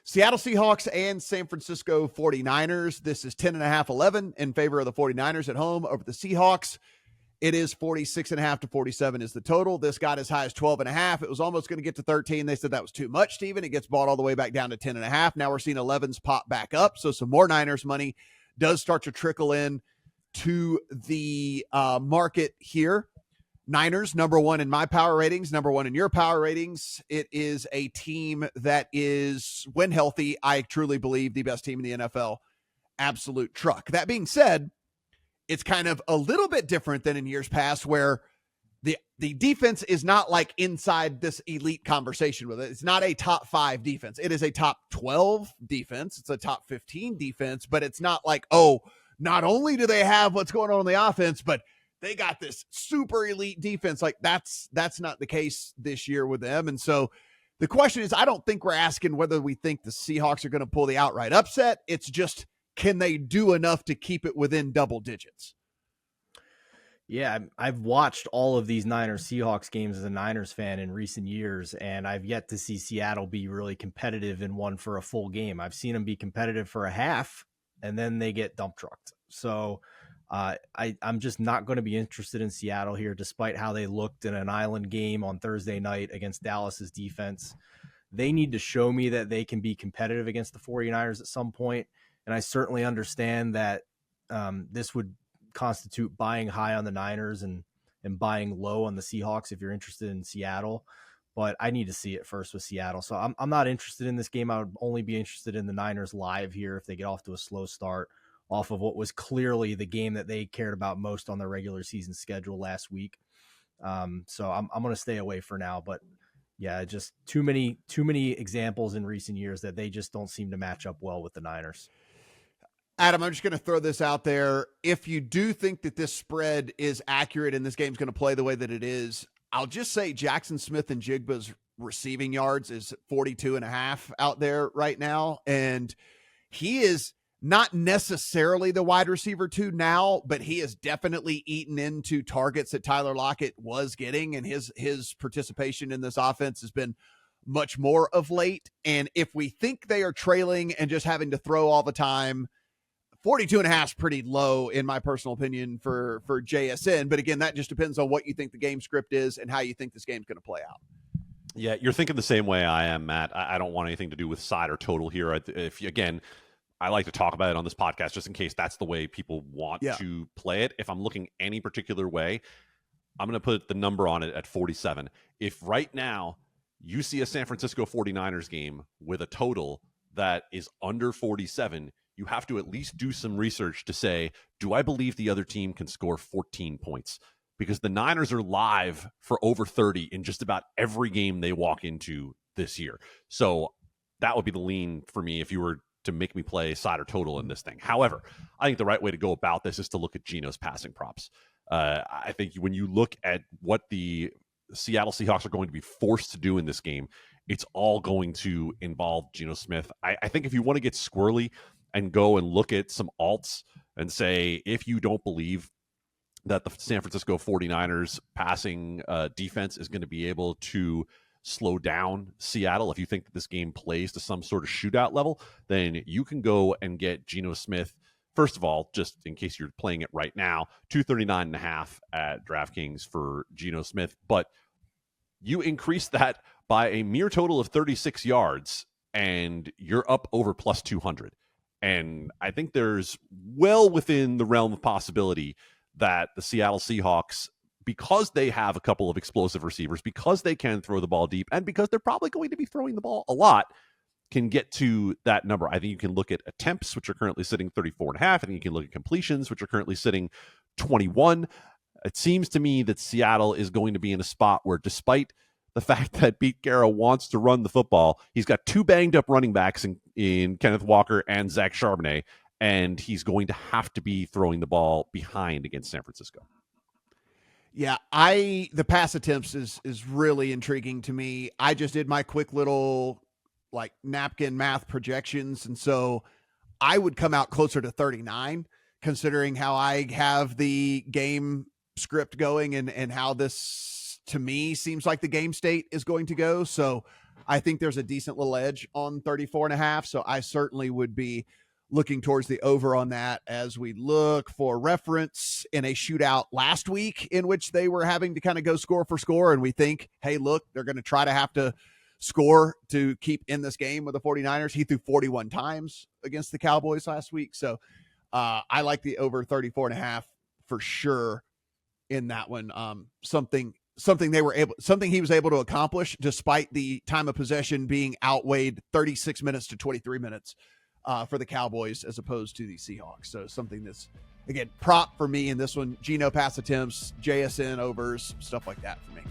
Seattle Seahawks and San Francisco 49ers. This is 10.5-11 in favor of the 49ers at home over the Seahawks. It is 46.5 to 47 is the total. This got as high as 12.5. It was almost going to get to 13. They said that was too much, Steven. It gets bought all the way back down to 10.5. Now we're seeing 11s pop back up. So some more Niners money does start to trickle in to the market here. Niners, number one in my power ratings, number one in your power ratings. It is a team that is, when healthy, I truly believe the best team in the NFL. Absolute truck. That being said, it's kind of a little bit different than in years past where the defense is not like inside this elite conversation with it. It's not a top 5 defense. It is a top 12 defense. It's a top 15 defense, but it's not like, oh, not only do they have what's going on in the offense, but they got this super elite defense. Like that's not the case this year with them. And so the question is, I don't think we're asking whether we think the Seahawks are going to pull the outright upset. It's just, can they do enough to keep it within double digits? Yeah, I've watched all of these Niners Seahawks games as a Niners fan in recent years, and I've yet to see Seattle be really competitive in one for a full game. I've seen them be competitive for a half, and then they get dump trucked. So I'm just not going to be interested in Seattle here, despite how they looked in an island game on Thursday night against Dallas's defense. They need to show me that they can be competitive against the 49ers at some point. And I certainly understand that this would constitute buying high on the Niners and buying low on the Seahawks if you're interested in Seattle. But I need to see it first with Seattle. So I'm not interested in this game. I would only be interested in the Niners live here if they get off to a slow start off of what was clearly the game that they cared about most on their regular season schedule last week. So I'm going to stay away for now. But yeah, just too many examples in recent years that they just don't seem to match up well with the Niners. Adam, I'm just going to throw this out there. If you do think that this spread is accurate and this game's going to play the way that it is, I'll just say Jackson Smith and Jigba's receiving yards is 42.5 out there right now. And he is not necessarily the wide receiver 2 now, but he has definitely eaten into targets that Tyler Lockett was getting. And his participation in this offense has been much more of late. And if we think they are trailing and just having to throw all the time, 42.5 is pretty low in my personal opinion for JSN. But again, that just depends on what you think the game script is and how you think this game's going to play out. Yeah, you're thinking the same way I am, Matt. I don't want anything to do with side or total here. I like to talk about it on this podcast just in case that's the way people want to play it. If I'm looking any particular way, I'm going to put the number on it at 47. If right now you see a San Francisco 49ers game with a total that is under 47, you have to at least do some research to say, do I believe the other team can score 14 points? Because the Niners are live for over 30 in just about every game they walk into this year. So that would be the lean for me if you were to make me play side or total in this thing. However, I think the right way to go about this is to look at Geno's passing props. I think when you look at what the Seattle Seahawks are going to be forced to do in this game, it's all going to involve Geno Smith. I think if you want to get squirrely and go and look at some alts and say, if you don't believe that the San Francisco 49ers passing defense is going to be able to slow down Seattle, if you think that this game plays to some sort of shootout level, then you can go and get Geno Smith. First of all, just in case you're playing it right now, 239.5 at DraftKings for Geno Smith. But you increase that by a mere total of 36 yards, and you're up over plus 200. And I think there's well within the realm of possibility that the Seattle Seahawks, because they have a couple of explosive receivers, because they can throw the ball deep, and because they're probably going to be throwing the ball a lot, can get to that number. I think you can look at attempts, which are currently sitting 34.5. I think you can look at completions, which are currently sitting 21. It seems to me that Seattle is going to be in a spot where, despite the fact that Pete Carroll wants to run the football, he's got 2 banged up running backs in Kenneth Walker and Zach Charbonnet, and he's going to have to be throwing the ball behind against San Francisco. Yeah, the pass attempts is really intriguing to me. I just did my quick little napkin math projections, and so I would come out closer to 39, considering how I have the game script going and how this, to me, seems like the game state is going to go. So I think there's a decent little edge on 34.5. So I certainly would be looking towards the over on that as we look for reference in a shootout last week in which they were having to kind of go score for score. And we think, hey, look, they're going to try to have to score to keep in this game with the 49ers. He threw 41 times against the Cowboys last week. So I like the over 34.5 for sure in that one. Something he was able to accomplish despite the time of possession being outweighed 36 minutes to 23 minutes for the Cowboys as opposed to the Seahawks. So something that's, again, prop for me in this one. Geno pass attempts, JSN overs, stuff like that for me.